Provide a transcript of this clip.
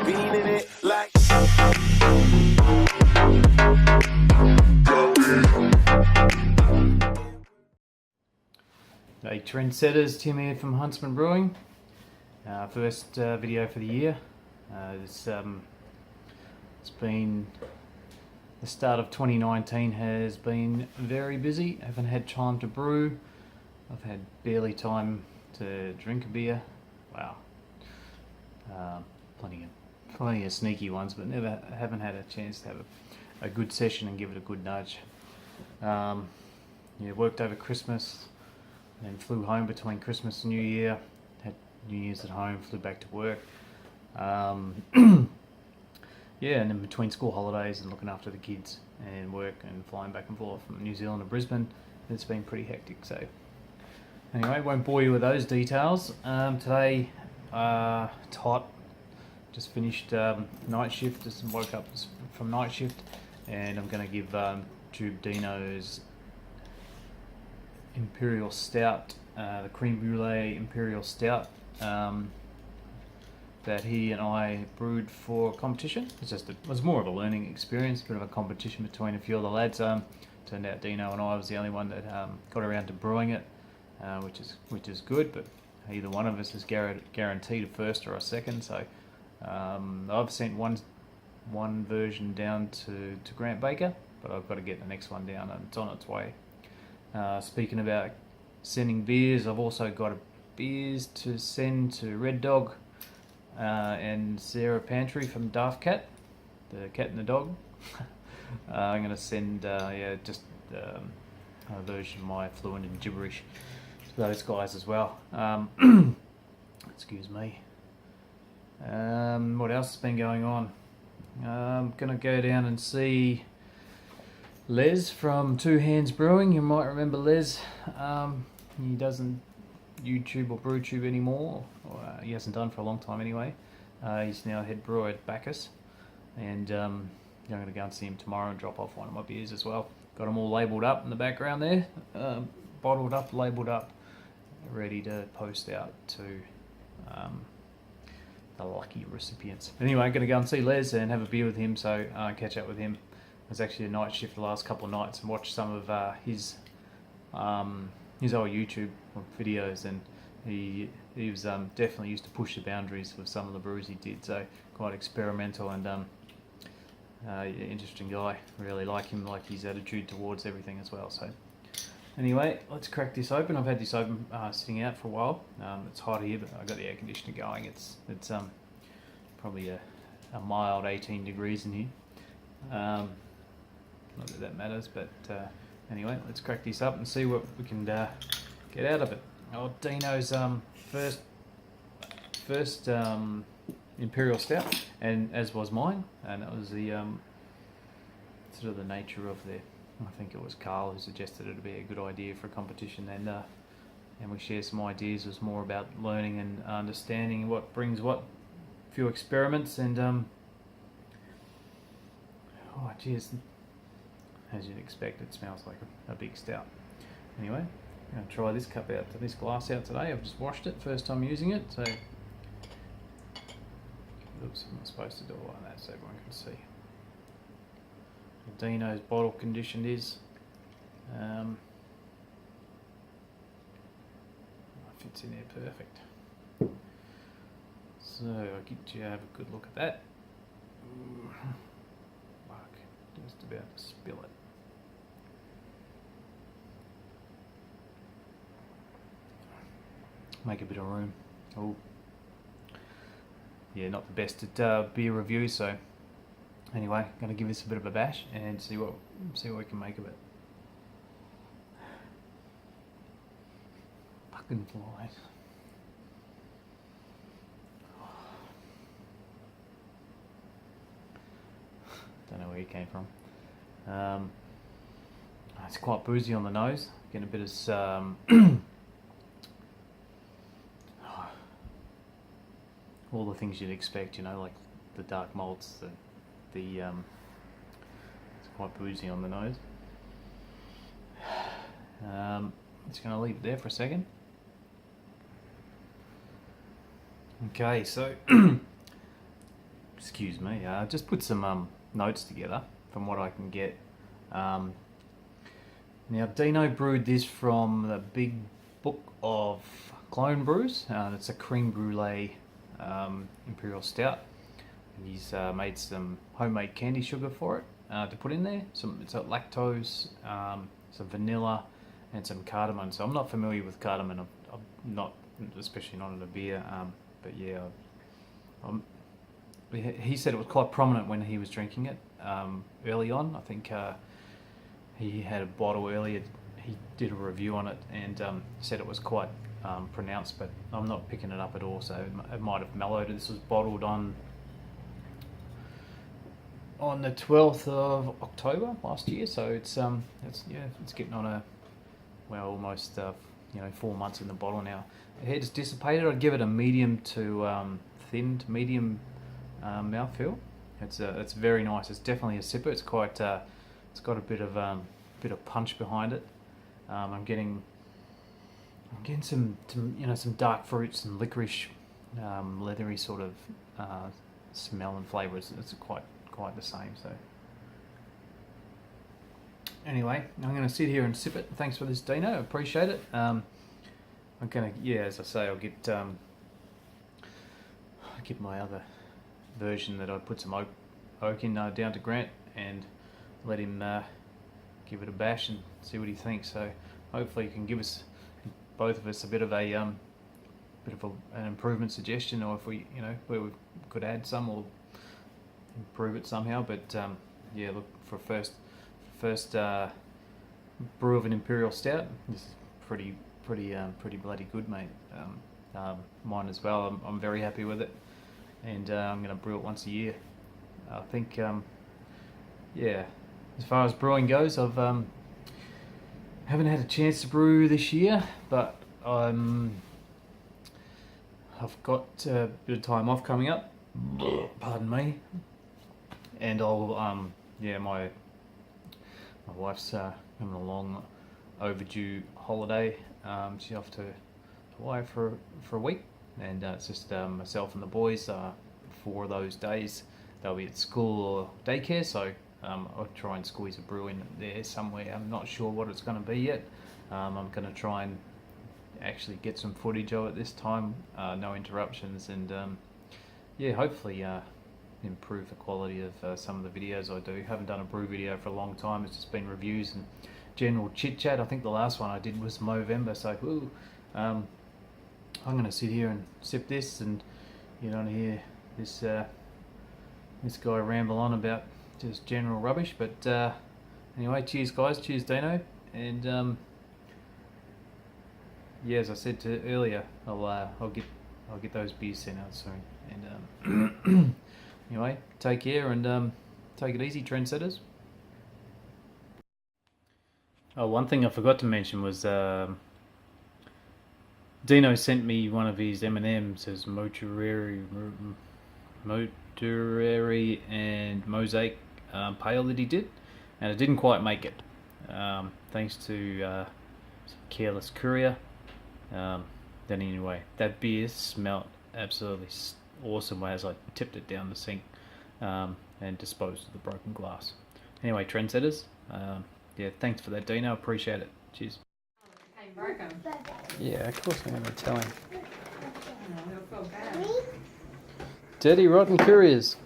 beating it like. Hey trendsetters, Tim here from Huntsman Brewing. First video for the year. It's been the start of 2019 has been very busy. Haven't had time to brew. I've had barely time to drink a beer. Wow. Plenty of sneaky ones, but haven't had a chance to have a good session and give it a good nudge. Worked over Christmas. Then flew home between Christmas and New Year, had New Year's at home, flew back to work. And then between school holidays and looking after the kids and work and flying back and forth from New Zealand to Brisbane, it's been pretty hectic. So anyway, won't bore you with those details. Today, it's hot. Just finished night shift, just woke up from night shift, and I'm going to give TubeDinoz Imperial Stout, the Creme Brulee Imperial Stout that he and I brewed for competition. It was more of a learning experience, a bit of a competition between a few of the lads. Turned out Dino and I was the only one that got around to brewing it, which is good. But either one of us is guaranteed a first or a second. So I've sent one version down to Grant Baker, but I've got to get the next one down, and it's on its way. Speaking about sending beers, I've also got beers to send to Red Dog and Sarah Pantry from Daft Cat, the cat and the dog. I'm going to send just a version of my fluent and gibberish to those guys as well. Excuse me. What else has been going on? I'm going to go down and see Les from Two Hands Brewing. You might remember Les. He doesn't YouTube or BrewTube anymore. He hasn't done for a long time anyway. He's now head brewer at Bacchus, and I'm going to go and see him tomorrow and drop off one of my beers as well. Got them all labelled up in the background there, bottled up, labelled up, ready to post out to the lucky recipients. Anyway, I'm going to go and see Les and have a beer with him, so catch up with him. It was actually a night shift the last couple of nights and watched some of his old YouTube videos, and he was definitely used to push the boundaries with some of the brews he did, so quite experimental and interesting guy. Really like him, like his attitude towards everything as well. So anyway, let's crack this open. I've had this open sitting out for a while. It's hot here, but I've got the air conditioner going. It's probably a mild 18 degrees in here. Not that matters, but anyway, let's crack this up and see what we can get out of it. Oh, Dino's first Imperial Stout, and as was mine, and it was the sort of the nature of I think it was Carl who suggested it would be a good idea for a competition, and we shared some ideas. It was more about learning and understanding what brings what, a few experiments, and oh geez. As you'd expect, it smells like a big stout. Anyway, I'm going to try this glass out today. I've just washed it, first time using it, so oops, I'm not supposed to do it like that so everyone can see. The Dino's bottle conditioned is. Fits in there perfect. So I'll get you to have a good look at that. Just about to spill it. Make a bit of room. Oh, yeah, not the best at beer reviews. So anyway, going to give this a bit of a bash and see what we can make of it. Fucking flies. Don't know where he came from. It's quite boozy on the nose. Getting a bit of all the things you'd expect, like the dark malts. It's quite boozy on the nose. Just going to leave it there for a second. Okay, so excuse me, just put some notes together from what I can get. Now Dino brewed this from the big book of clone brews. It's a creme brulee imperial stout. And he's made some homemade candy sugar for it to put in there. It's got lactose, some vanilla, and some cardamom. So I'm not familiar with cardamom. I'm not, especially not in a beer. But yeah, he said it was quite prominent when he was drinking it early on. I think he had a bottle earlier. He did a review on it and said it was quite pronounced, but I'm not picking it up at all. So it might have mellowed. This was bottled on the 12th of October last year. So it's getting on almost 4 months in the bottle now. It's dissipated. I'd give it a medium to thin to medium mouthfeel. It's very nice. It's definitely a sipper. It's quite. It's got a bit of punch behind it. I'm getting some dark fruits and licorice, leathery sort of smell and flavour. It's quite the same. So anyway, I'm going to sit here and sip it. Thanks for this, Dino. Appreciate it. I'm gonna, as I say, I'll get my other version that I put some oak in down to Grant and let him give it a bash and see what he thinks. So hopefully he can give us, both of us, a bit of an improvement suggestion, or if we where we could add some or improve it somehow. But look, for first brew of an imperial stout, this is pretty bloody good, mate. Mine as well. I'm very happy with it, and I'm going to brew it once a year. I think as far as brewing goes, I've haven't had a chance to brew this year, but I've got a bit of time off coming up. Pardon me. And I'll my wife's having a long overdue holiday. She's off to Hawaii for a week, and it's just myself and the boys. 4 of those days they'll be at school or daycare, so I'll try and squeeze a brew in there somewhere. I'm not sure what it's going to be yet. I'm going to try and actually get some footage of it this time, no interruptions, and hopefully improve the quality of some of the videos I do. Haven't done a brew video for a long time. It's just been reviews and general chit chat. I think the last one I did was Movember, so I'm going to sit here and sip this, and you don't hear this guy ramble on about just general rubbish. But anyway, cheers guys, cheers Dino, and as I said earlier, I'll get those beers sent out soon. And anyway, take care and take it easy, trendsetters. Oh, one thing I forgot to mention was Dino sent me one of his M&Ms as Motureri and Mosaic Pale that he did, and it didn't quite make it, thanks to some careless courier. Then anyway, that beer smelled absolutely awesome as I tipped it down the sink and disposed of the broken glass. Anyway, trendsetters, thanks for that, Dino. Appreciate it. Cheers. Yeah, of course I'm going to tell him. Dirty rotten couriers.